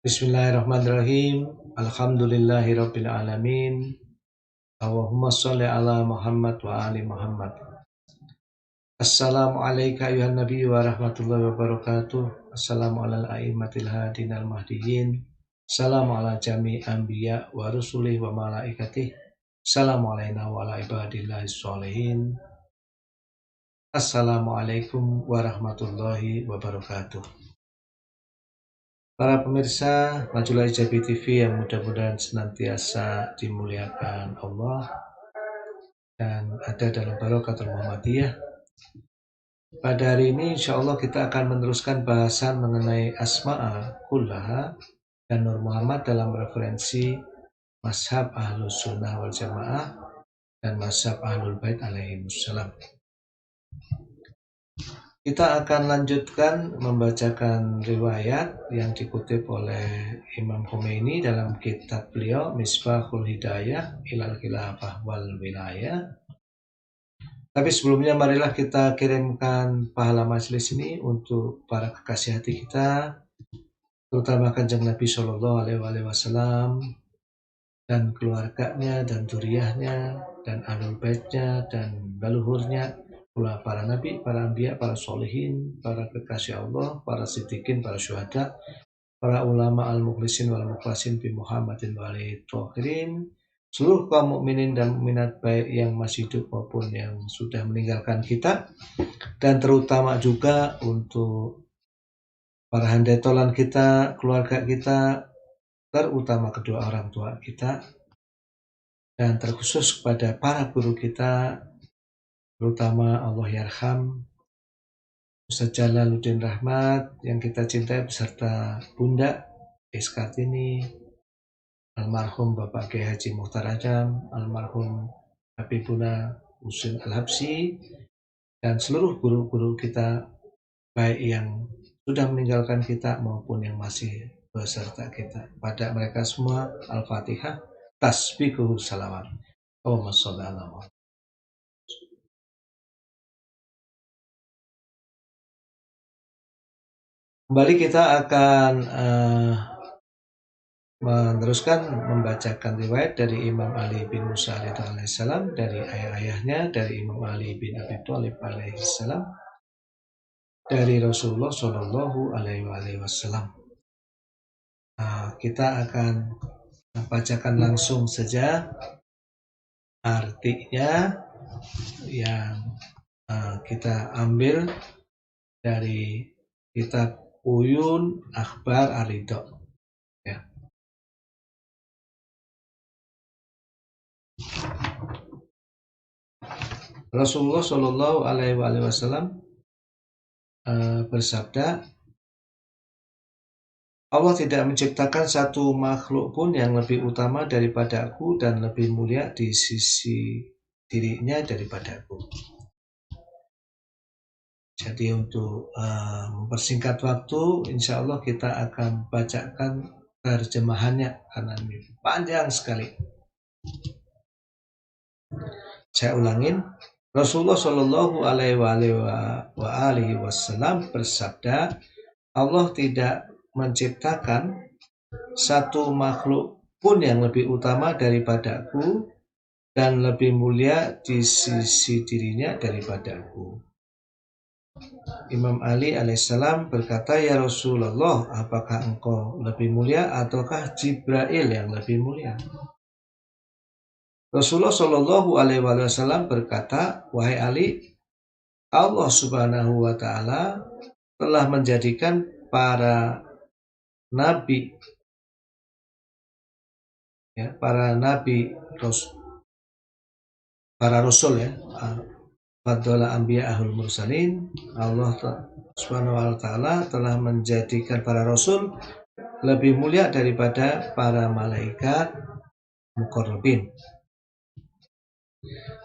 Bismillahirrahmanirrahim. Alhamdulillahirabbil alamin. Allahumma shalli ala Muhammad wa ali Muhammad. Assalamu alayka ayuhan nabi wa rahmatullahi wa barakatuh. Assalamu ala a'immatil hadin al mahdiyyin. Assalamu ala jami anbiya wa rusulih wa malaikatih. Assalamu alayna wa ala ibadillahi sholihin. Assalamualaikum warahmatullahi wabarakatuh. Para pemirsa Majulah Hijabi TV yang mudah-mudahan senantiasa dimuliakan Allah dan ada dalam barakatul Muhammadiyah. Pada hari ini insya Allah kita akan meneruskan bahasan mengenai Asma'a Kullaha dan Nur Muhammad dalam referensi Mazhab Ahlus Sunnah wal Jamaah dan Mazhab Ahlul Bait alaihimussalam. Kita akan lanjutkan membacakan riwayat yang dikutip oleh Imam Khomeini dalam kitab beliau Misbahul Hidayah Ilal Khilafah wal Wilayah. Tapi sebelumnya marilah kita kirimkan pahala majelis ini untuk para kekasih hati kita, terutama Kanjeng Nabi Shallallahu Alaihi Wasallam dan keluarganya dan dzurriyyahnya dan ahlul baitnya dan leluhurnya, pula para nabi, para anbiya, para solihin, para kekasih Allah, para siddiqin, para syuhada, para ulama al-mukhlisin wal mukhlasin bi Muhammadin wa alihi thahirin, seluruh kaum mukminin dan mukminat baik yang masih hidup maupun yang sudah meninggalkan kita, dan terutama juga untuk para handetolan kita, keluarga kita, terutama kedua orang tua kita, dan terkhusus kepada para guru kita, terutama Allah yarham Ustaz Jalaluddin Rahmat yang kita cintai beserta Bunda Kartini, almarhum Bapak Kiai Haji Mukhtar Adam, almarhum Habibuna Husin Al-Habsyi, dan seluruh guru-guru kita baik yang sudah meninggalkan kita maupun yang masih beserta kita. Pada mereka semua Al-Fatihah, tasbihul salawat. Allahumma sholli ala Muhammad. Kembali kita akan meneruskan membacakan riwayat dari Imam Ali bin Musa alaihissalam, dari ayah-ayahnya, dari Imam Ali bin Abi Thalib alaihissalam, dari Rasulullah Shallallahu Alaihi Wasallam. Kita akan membacakan langsung saja artinya yang kita ambil dari kitab Uyun Akhbar Ar-Ridha. Ya. Rasulullah Shallallahu Alaihi Wasallam bersabda, Allah tidak menciptakan satu makhluk pun yang lebih utama daripada aku dan lebih mulia di sisi dirinya daripada aku. Jadi untuk mempersingkat waktu, insya Allah kita akan bacakan terjemahannya karena ini panjang sekali. Saya ulangin, Rasulullah Shallallahu Alaihi Wasallam bersabda, Allah tidak menciptakan satu makhluk pun yang lebih utama daripadaku dan lebih mulia di sisi dirinya daripadaku. Imam Ali alaihissalam berkata, ya Rasulullah, apakah engkau lebih mulia ataukah Jibril yang lebih mulia? Rasulullah Shallallahu Alaihi Wasallam berkata, wahai Ali, Allah Subhanahu Wa Taala telah menjadikan para nabi, ya, para rasul ya, Fadala Anbiya Ahul Mursalin. Allah Subhanahu Wa Taala telah menjadikan para rasul lebih mulia daripada para malaikat muqarrabin.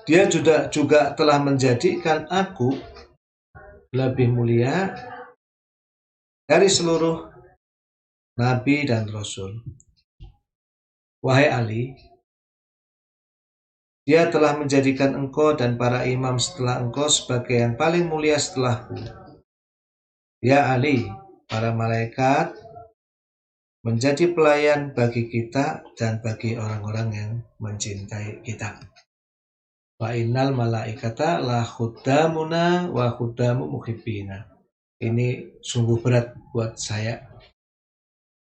Dia juga telah menjadikan aku lebih mulia dari seluruh nabi dan rasul. Wahai Ali, Dia telah menjadikan engkau dan para imam setelah engkau sebagai yang paling mulia setelahku. Ya Ali, para malaikat menjadi pelayan bagi kita dan bagi orang-orang yang mencintai kita. Wa innal malaikata la khuddamuna wa khuddamu muhibbina. Ini sungguh berat buat saya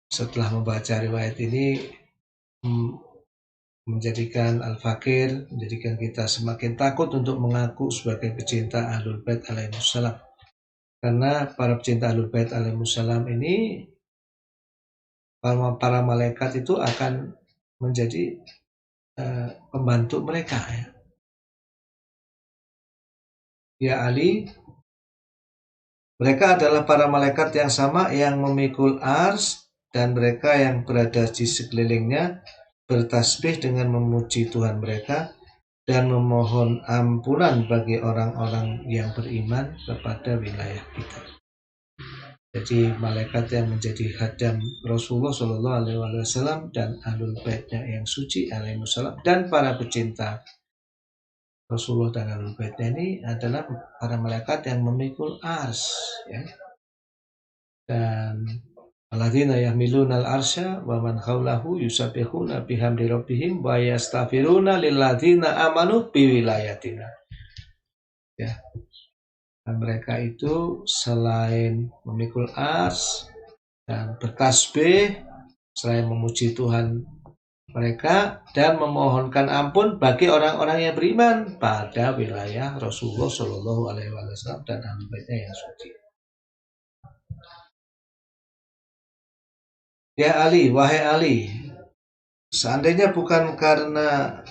setelah membaca riwayat ini, menjadikan Al-Fakir, menjadikan kita semakin takut untuk mengaku sebagai pecinta Ahlul Bait alaihissalam. Karena para pecinta Ahlul Bait alaihissalam ini, para malaikat itu akan menjadi pembantu mereka. Ya Ali, mereka adalah para malaikat yang sama yang memikul ars, dan mereka yang berada di sekelilingnya bertasbih dengan memuji Tuhan mereka dan memohon ampunan bagi orang-orang yang beriman kepada wilayah kita. Jadi malaikat yang menjadi khadam Rasulullah Shallallahu Alaihi Wasallam dan Ahlul Baitnya yang suci alaihi wasallam dan para pecinta Rasulullah dan Ahlul Baitnya ini adalah para malaikat yang memikul ars, ya. Dan alladzina yahmiluna al-arsya wa man haulahu yusabbihuna bihamdi rabbihim wa yastaghfiruna lilladzina amanu biwilayatina. Ya. Dan mereka itu selain memikul ars dan bertasbih, selain memuji Tuhan mereka dan memohonkan ampun bagi orang-orang yang beriman pada wilayah Rasulullah Shallallahu Alaihi Wasallam dan Ahlul Baitnya yang suci. Ya Ali, wahai Ali, seandainya bukan karena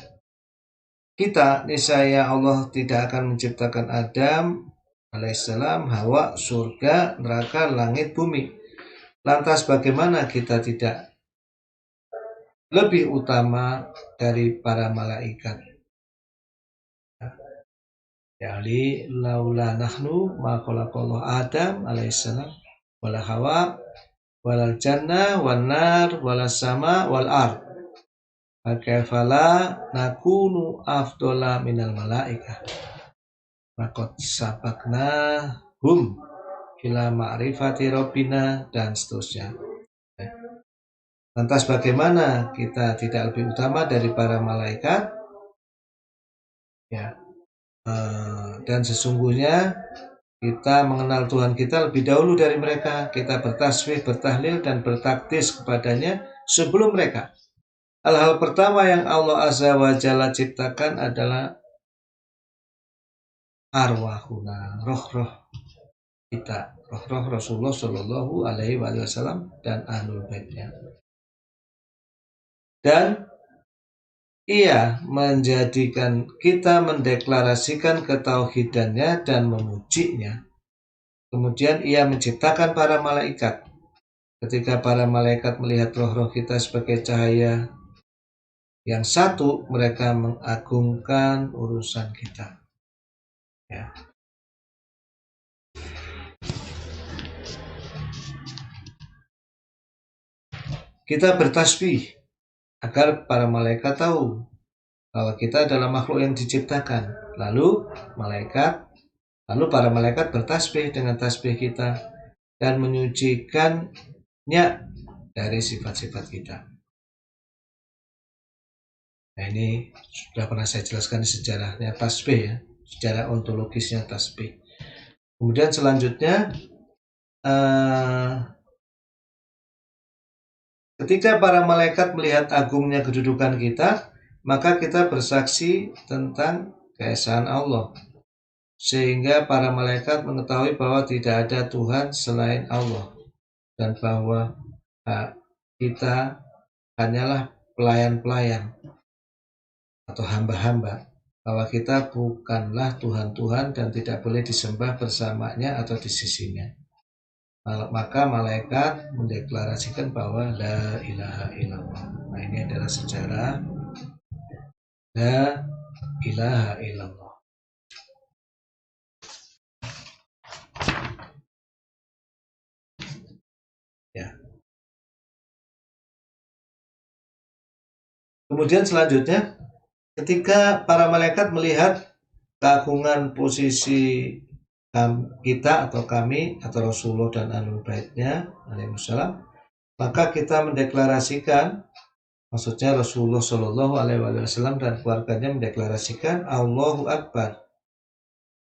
kita, niscaya Allah tidak akan menciptakan Adam alaihissalam, Hawa, surga, neraka, langit, bumi. Lantas bagaimana kita tidak lebih utama dari para malaikat? Ya Ali, laula nahnu ma khalaqallahu Adam alaihissalam wala Hawa walal jannah wan nar walas sama wal ard. Kaifalah nakunu afdola minal malaikah. Makot sabakna hum ila ma'rifati rabbina, dan seterusnya. Lantas bagaimana kita tidak lebih utama dari para malaikat? Ya. Dan sesungguhnya kita mengenal Tuhan kita lebih dahulu dari mereka. Kita bertasbih, bertahlil, dan bertakdis kepadanya sebelum mereka. Hal-hal pertama yang Allah Azza wa Jalla ciptakan adalah arwahuna, roh-roh kita, roh-roh Rasulullah Shallallahu Alaihi Wasallam dan Ahlul Baitnya. Dan ia menjadikan kita mendeklarasikan ketauhidannya dan memujinya. Kemudian ia menciptakan para malaikat. Ketika para malaikat melihat roh-roh kita sebagai cahaya yang satu, mereka mengagungkan urusan kita. Ya. Kita bertasbih agar para malaikat tahu bahwa kita adalah makhluk yang diciptakan. Lalu para malaikat bertasbih dengan tasbih kita dan menyucikannya dari sifat-sifat kita. Nah, ini sudah pernah saya jelaskan sejarahnya tasbih, ya, sejarah ontologisnya tasbih. Kemudian selanjutnya, ketika para malaikat melihat agungnya kedudukan kita, maka kita bersaksi tentang keesaan Allah, sehingga para malaikat mengetahui bahwa tidak ada Tuhan selain Allah, dan bahwa kita hanyalah pelayan-pelayan atau hamba-hamba, bahwa kita bukanlah Tuhan-Tuhan dan tidak boleh disembah bersamanya atau di sisinya. Maka malaikat mendeklarasikan bahwa la ilaha illallah. Nah, ini adalah sejarah la ilaha illallah. Ya. Kemudian selanjutnya, ketika para malaikat melihat keagungan posisi kita atau kami atau Rasulullah dan Ahlul Baitnya alaihissalam, maka kita mendeklarasikan, maksudnya Rasulullah Shallallahu Alaihi Wasallam dan keluarganya mendeklarasikan Allahu Akbar,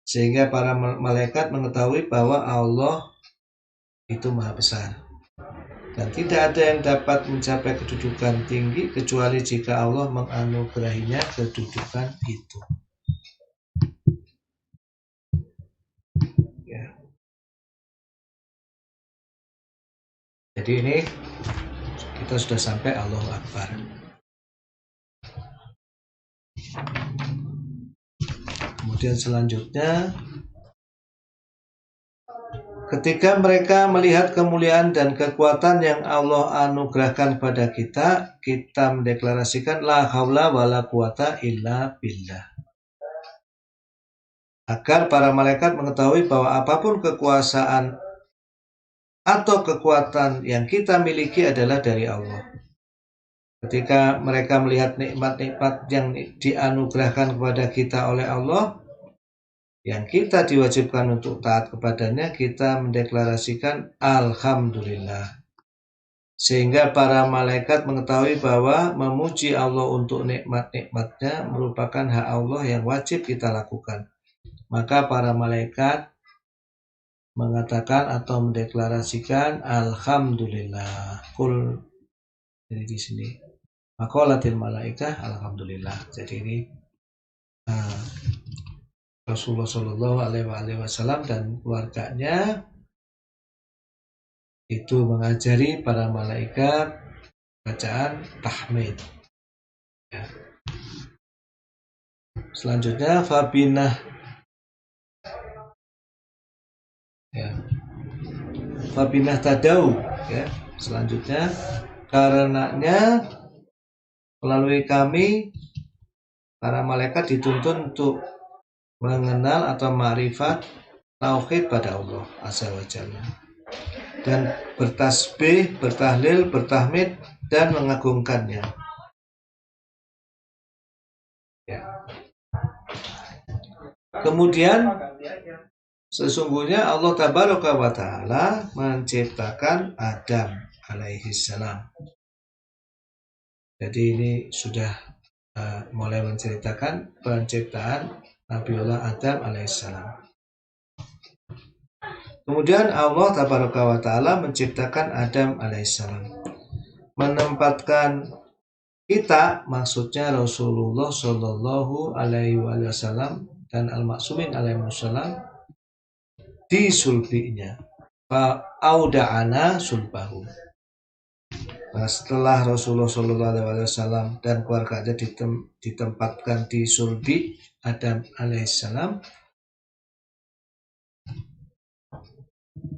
sehingga para malaikat mengetahui bahwa Allah itu maha besar. Dan tidak ada yang dapat mencapai kedudukan tinggi kecuali jika Allah menganugerahinya kedudukan itu. Ya. Jadi ini kita sudah sampai Allahu Akbar. Kemudian selanjutnya, ketika mereka melihat kemuliaan dan kekuatan yang Allah anugerahkan pada kita, kita mendeklarasikan la haula wala quwata illa billah. Agar para malaikat mengetahui bahwa apapun kekuasaan atau kekuatan yang kita miliki adalah dari Allah. Ketika mereka melihat nikmat-nikmat yang dianugerahkan kepada kita oleh Allah, yang kita diwajibkan untuk taat kepadanya, kita mendeklarasikan Alhamdulillah. Sehingga para malaikat mengetahui bahwa memuji Allah untuk nikmat-nikmatnya merupakan hak Allah yang wajib kita lakukan. Maka para malaikat mengatakan atau mendeklarasikan Alhamdulillah. Kul, jadi di sini maqalatil malaikah Alhamdulillah. Jadi ini Rasulullah Shallallahu Alaihi Wasallam dan keluarganya itu mengajari para malaikat bacaan tahmid. Ya. Selanjutnya fabinah, ya. Fabinah tadau, ya. Selanjutnya karenanya melalui kami para malaikat dituntun untuk mengenal atau ma'rifat tauhid pada Allah Azza wa Jalla, dan bertasbih, bertahlil, bertahmid dan mengagungkannya. Ya. Kemudian sesungguhnya Allah Tabaraka wa Ta'ala menciptakan Adam alaihi salam. Jadi ini sudah mulai menceritakan penciptaan Nabiullah Adam alaihissalam. Kemudian Allah Tabaraka wa Ta'ala menciptakan Adam alaihissalam, menempatkan kita, maksudnya Rasulullah Shallallahu Alaihi Wasallam dan Al-Maksumin alaihi wasallam, di sulbinya. Fa'auda'ana sulbahu. Nah, setelah Rasulullah Shallallahu Alaihi Wasallam dan keluarganya ditempatkan di sulbi Adam alaihissalam,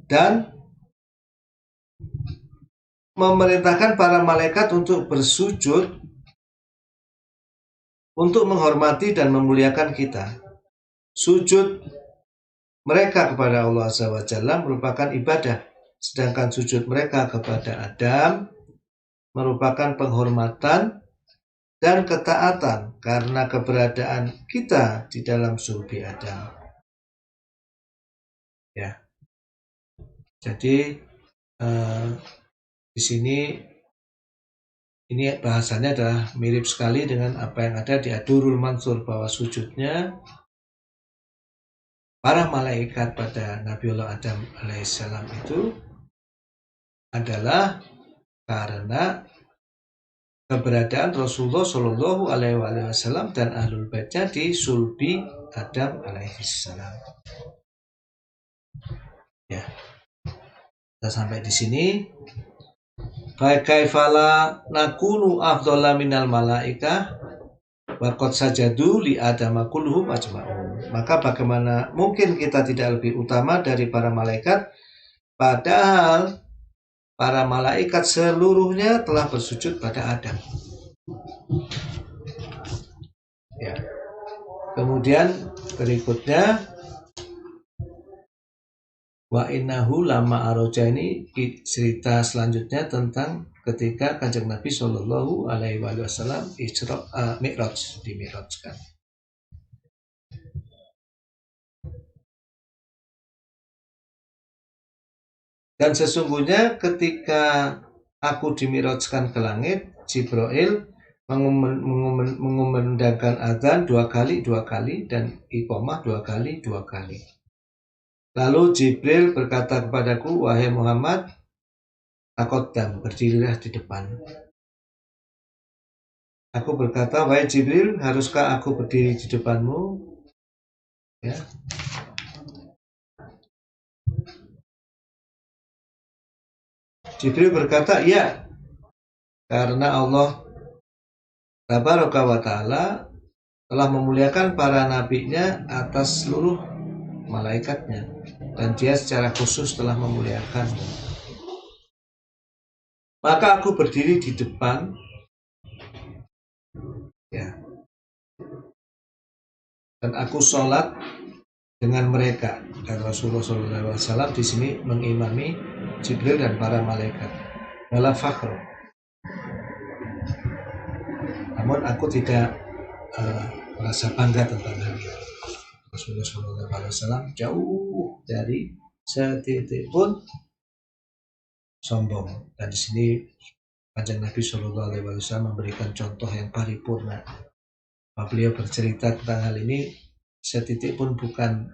dan memerintahkan para malaikat untuk bersujud untuk menghormati dan memuliakan kita. Sujud mereka kepada Allah Azza wa Jalla merupakan ibadah, sedangkan sujud mereka kepada Adam merupakan penghormatan dan ketaatan karena keberadaan kita di dalam sulbi Adam. Ya. Jadi di sini ini bahasanya adalah mirip sekali dengan apa yang ada di Ad-Durrul Mansur, bahwa sujudnya para malaikat pada Nabiullah Adam alaihissalam itu adalah karena keberadaan Rasulullah Shallallahu Alaihi Wasallam dan ahlul baitnya di sulbi Adam alaihissalam. Ya, kita sampai di sini. Kaifala nakunu afdhala minal malaikah wa qad sajadu li adama kulluhum ajma'un. Maka bagaimana mungkin kita tidak lebih utama dari para malaikat, padahal para malaikat seluruhnya telah bersujud pada Adam. Ya. Kemudian berikutnya, wa innahu lama aroja, ini cerita selanjutnya tentang ketika Kanjeng Nabi Shallallahu Alaihi Wasallam Mi'raj, dimi'rajkan. Dan sesungguhnya ketika aku dimirajkan ke langit, Jibril mengumandangkan adzan 2 kali dan iqamah 2 kali. Lalu Jibril berkata kepadaku, wahai Muhammad, taqaddam, berdirilah di depan. Aku berkata, wahai Jibril, haruskah aku berdiri di depanmu? Ya. Jibril berkata, iya, karena Allah Tabaraka wa ta'ala telah memuliakan para nabinya atas seluruh malaikatnya, dan dia secara khusus telah memuliakanmu. Maka aku berdiri di depan, ya, dan aku sholat dengan mereka. Dan Rasulullah SAW di sini mengimami Jibril dan para malaikat. Wala fakhr. Namun aku tidak merasa bangga tentang hal ini. Rasulullah SAW jauh dari setitik pun sombong. Dan di sini Kanjeng Nabi SAW memberikan contoh yang paripurna. Beliau bercerita tentang hal ini, setitik pun bukan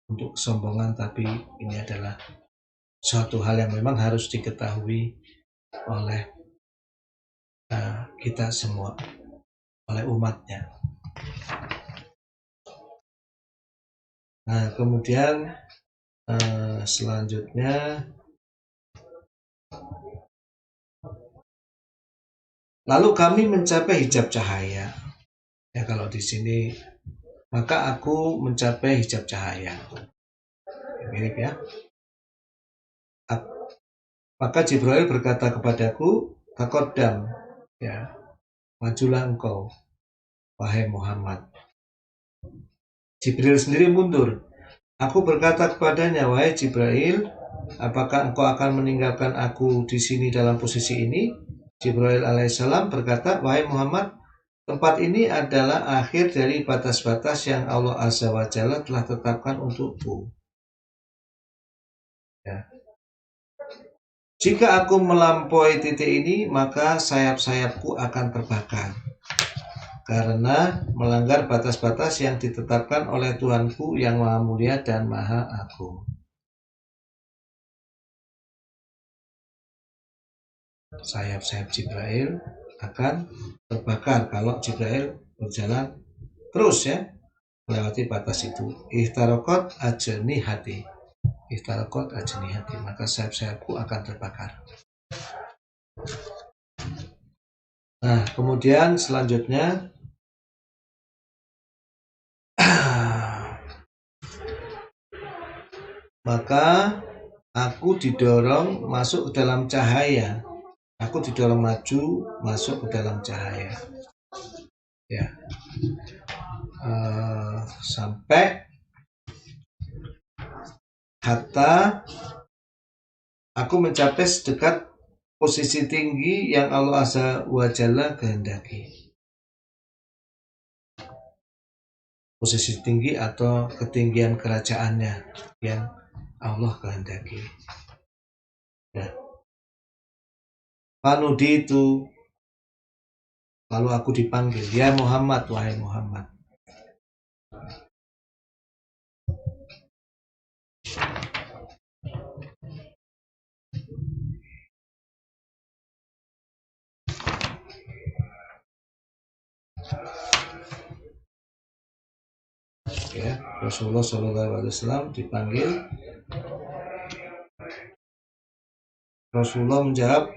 untuk kesombongan, tapi ini adalah suatu hal yang memang harus diketahui oleh kita semua, oleh umatnya. Nah, kemudian selanjutnya, lalu kami mencapai hijab cahaya. Ya, kalau di sini, maka aku mencapai hijab cahaya. Mirip ya. Maka Jibril berkata kepadaku, taqaddam, ya, majulah engkau, wahai Muhammad. Jibril sendiri mundur. Aku berkata kepadanya, wahai Jibril, apakah engkau akan meninggalkan aku di sini dalam posisi ini? Jibril alaihissalam berkata, wahai Muhammad, tempat ini adalah akhir dari batas-batas yang Allah Azza wa Jalla telah tetapkan untukku. Ya. Jika aku melampaui titik ini, maka sayap-sayapku akan terbakar. Karena melanggar batas-batas yang ditetapkan oleh Tuhanku yang Maha Mulia dan Maha Agung. Sayap-sayap Jibril akan terbakar kalau Jibril berjalan terus, ya, melewati batas itu. Ihtaraqat ajnihati. Ihtaraqat ajnihati, maka sayap-sayapku akan terbakar. Nah, kemudian selanjutnya maka aku didorong masuk ke dalam cahaya. Aku didorong maju masuk ke dalam cahaya. Ya. Sampai hatta aku mencapai sedekat posisi tinggi yang Allah Azza wa Jalla kehendaki. Posisi tinggi atau ketinggian kerajaannya yang Allah kehendaki. Ya. Panudi itu, lalu aku dipanggil, ya Muhammad, wahai Muhammad. Ya, Rasulullah SAW dipanggil. Rasulullah menjawab,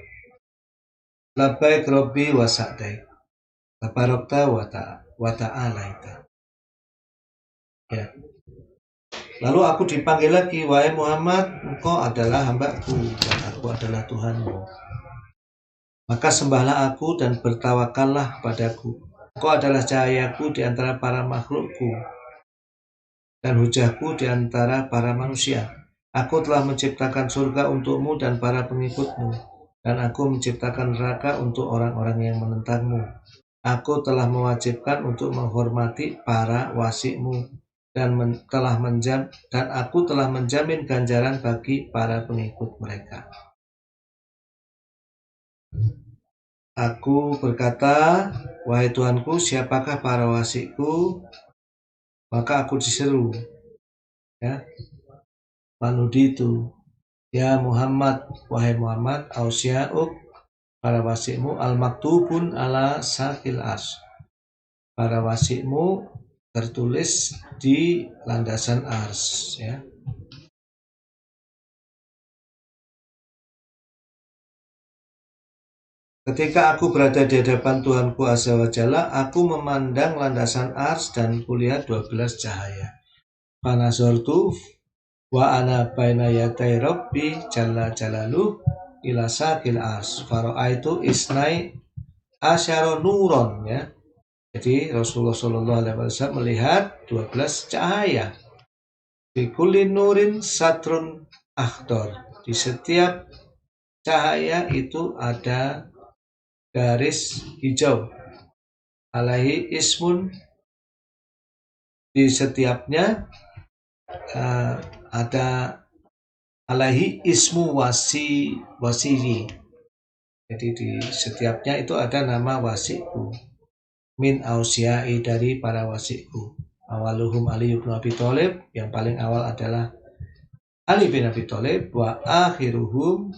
labbaik rabbi wa sa'daik, tabarakta wa ta'alaita. Ya. Lalu aku dipanggil lagi, wahai Muhammad, engkau adalah hambaku dan aku adalah Tuhanmu. Maka sembahlah aku dan bertawakallah padaku. Engkau adalah cahayaku di antara para makhlukku dan hujahku di antara para manusia. Aku telah menciptakan surga untukmu dan para pengikutmu, dan aku menciptakan neraka untuk orang-orang yang menentangmu. Aku telah mewajibkan untuk menghormati para wasikmu dan aku telah menjamin ganjaran bagi para pengikut mereka. Aku berkata, wahai Tuanku, siapakah para wasikku? Maka aku diseru, ya, manuditu, ya Muhammad, wahai Muhammad, ausia'uk, para wasikmu, al-maktubun ala sakil as, para wasikmu tertulis di landasan ars, ya. Ketika aku berada di hadapan Tuhanku Azza wa Jalla, aku memandang landasan ars dan kulihat 12 cahaya. Panazortu wa ana baina yatai rabbi jalla jalaluh ila sakil ars. Fara'aitu isnai asyara nuron, ya. Jadi Rasulullah Shallallahu Alaihi Wasallam melihat 12 cahaya. Di kulli nurin satrun akhdar. Di setiap cahaya itu ada garis hijau. Alaihi ismun, di setiapnya ada alaihi ismu wasiyi. Jadi di setiapnya itu ada nama wasikku. Min ausiai, dari para wasikku. Awaluhum Ali bin Abi Thalib, yang paling awal adalah Ali bin Abi Thalib. Wa akhiruhum,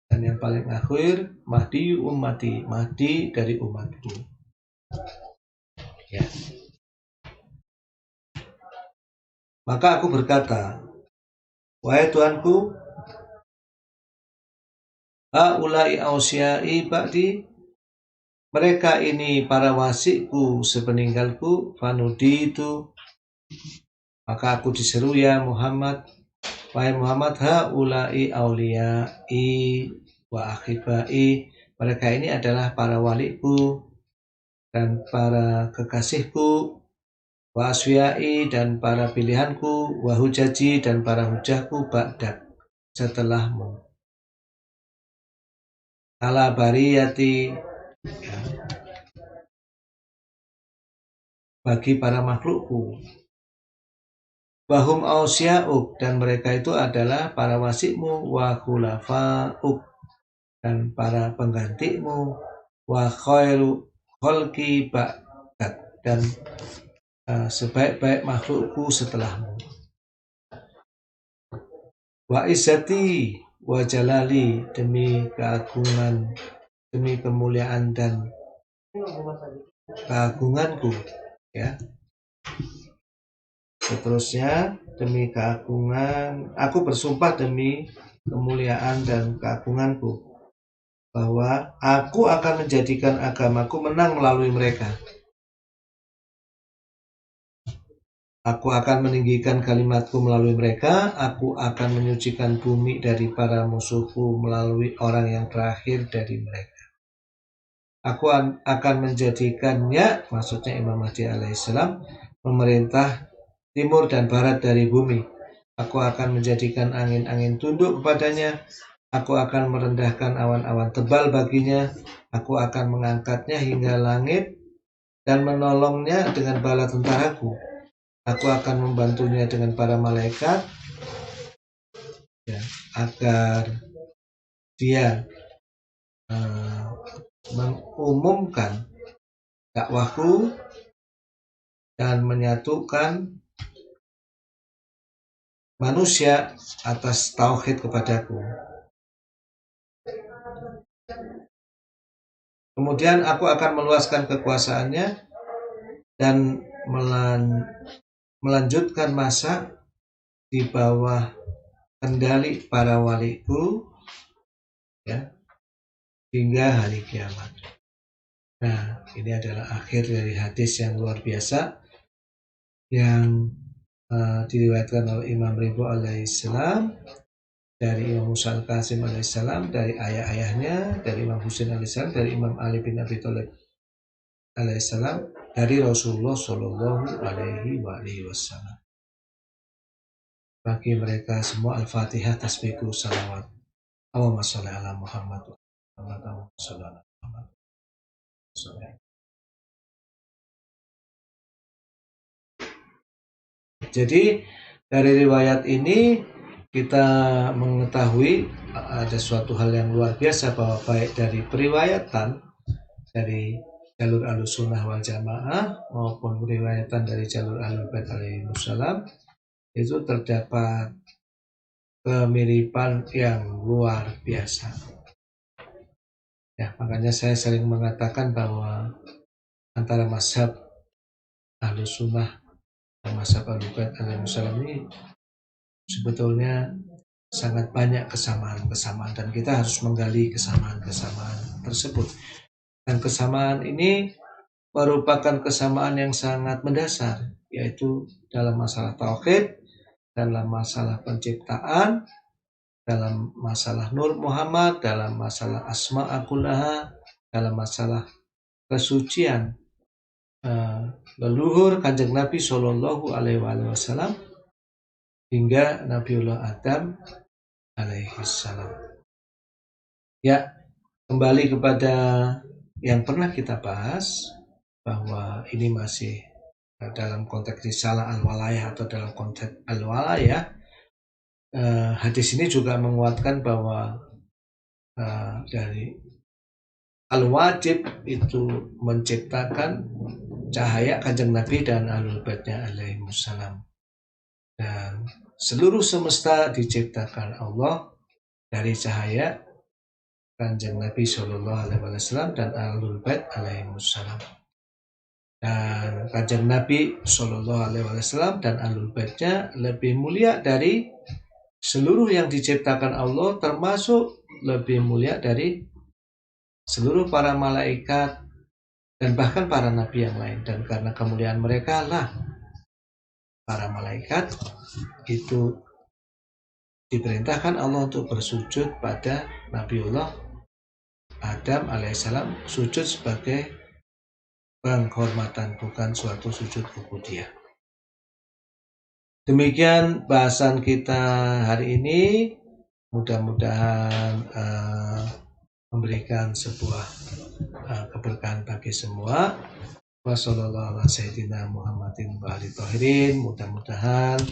dan yang paling akhir Mahdi ummati, Mahdi dari umatku. Ya. Maka aku berkata, wahai Tuanku, haulai ausiai ba'di, mereka ini para wasikku sepeninggalku. Fanudi itu, maka aku diseru, ya Muhammad, wahai Muhammad, haulai auliyai wa akhibai, mereka ini adalah para waliku dan para kekasihku, wa aswiyai, dan para pilihanku, wa hujaji, dan para hujahku, ba'dak, setelahmu, ala bariyati, ya, bagi para makhlukku. Wahum ausia'uk, dan mereka itu adalah para wasikmu, wa khulafa'uk, dan para penggantimu, wa khairu kholki ba'dak, dan sebaik-baik makhlukku setelahmu. Wa izzati wa jalali, demi keagungan, demi kemuliaan dan keagunganku, ya. Seterusnya, demi keagungan, aku bersumpah demi kemuliaan dan keagunganku, bahwa aku akan menjadikan agamaku menang melalui mereka. Aku akan meninggikan kalimatku melalui mereka. Aku akan menyucikan bumi dari para musuhku melalui orang yang terakhir dari mereka. Aku akan menjadikannya, maksudnya Imam Mahdi alaihissalam, memerintah timur dan barat dari bumi. Aku akan menjadikan angin-angin tunduk kepadanya. Aku akan merendahkan awan-awan tebal baginya. Aku akan mengangkatnya hingga langit dan menolongnya dengan bala tentaraku. Aku akan membantunya dengan para malaikat, ya, agar dia mengumumkan dakwahku dan menyatukan manusia atas tauhid kepadaku. Kemudian aku akan meluaskan kekuasaannya dan melanjutkan masa di bawah kendali para waliku, ya, hingga hari kiamat. Nah, ini adalah akhir dari hadis yang luar biasa yang diriwayatkan oleh Imam Ridho alaihissalam, dari Imam Musa al-Qasim alaihissalam, dari ayah-ayahnya, dari Imam Husain alaihissalam, dari Imam Ali bin Abi Thalib alaihissalam, dari Rasulullah Shallallahu Alaihi Wasallam. Bagi mereka semua Al-Fatihah, tasbihku, salawat. Allahumma sholli ala Muhammad wa Allahumma sholli ala Muhammad. Jadi dari riwayat ini kita mengetahui ada suatu hal yang luar biasa bahwa baik dari periwayatan dari jalur Ahlussunnah wal Jamaah maupun periwayatan dari jalur Ahlul Bait alaihimussalam itu terdapat kemiripan yang luar biasa. Ya, makanya saya sering mengatakan bahwa antara mazhab Ahlussunnah dan mazhab Ahlul Bait alaihimussalam ini sebetulnya sangat banyak kesamaan-kesamaan dan kita harus menggali kesamaan-kesamaan tersebut. Dan kesamaan ini merupakan kesamaan yang sangat mendasar, yaitu dalam masalah tauhid, dalam masalah penciptaan, dalam masalah Nur Muhammad, dalam masalah Asma'a kullaha, dalam masalah kesucian leluhur Kanjeng Nabi Shallallahu Alaihi Wasallam hingga Nabiullah Adam alaihissalam. Ya, kembali kepada yang pernah kita bahas bahwa ini masih dalam konteks risalah al-walayah atau dalam konteks al-walayah. Hadis ini juga menguatkan bahwa dari al-wajib itu menciptakan cahaya Kanjeng Nabi dan Ahlul Baitnya alaihimussalam. Dan seluruh semesta diciptakan Allah dari cahaya Kanjeng Nabi Shallallahu Alaihi Wasallam dan Ahlul Bait alaihimussalam. Dan Kanjeng Nabi Shallallahu Alaihi Wasallam dan Ahlul Baitnya lebih mulia dari seluruh yang diciptakan Allah, termasuk lebih mulia dari seluruh para malaikat dan bahkan para nabi yang lain. Dan karena kemuliaan mereka lah para malaikat itu diperintahkan Allah untuk bersujud pada Nabiullah Adam alaihissalam, sujud sebagai penghormatan, bukan suatu sujud ubudiyah. Demikian bahasan kita hari ini. Mudah-mudahan memberikan sebuah keberkahan bagi semua. Wassalamualaikum Muhammadin wa alihi thahirin. Mudah-mudahan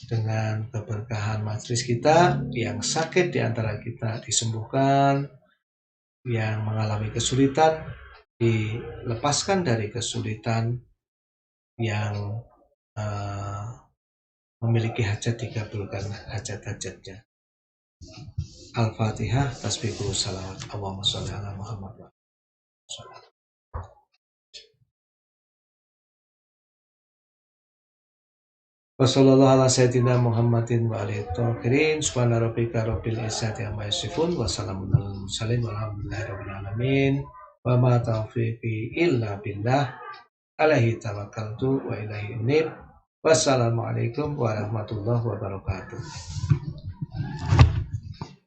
dengan keberkahan majelis kita, yang sakit di antara kita disembuhkan, yang mengalami kesulitan dilepaskan dari kesulitan, yang memiliki hajat dikabulkan hajat-hajatnya. Al-Fatihah. Tasbihul salawat. Allahumma sholli ala Muhammad. Wassallallahu ala sayyidina Muhammadin wa alihi thahirin. Subhana rabbika rabbil izzati amma yasifun wa salamun alal mursalin walhamdulillahi rabbil alamin. Wa ma taufiqi illa billah. Alaihi tawakkaltu wa ilaihi unib. Wassalamualaikum warahmatullahi wabarakatuh.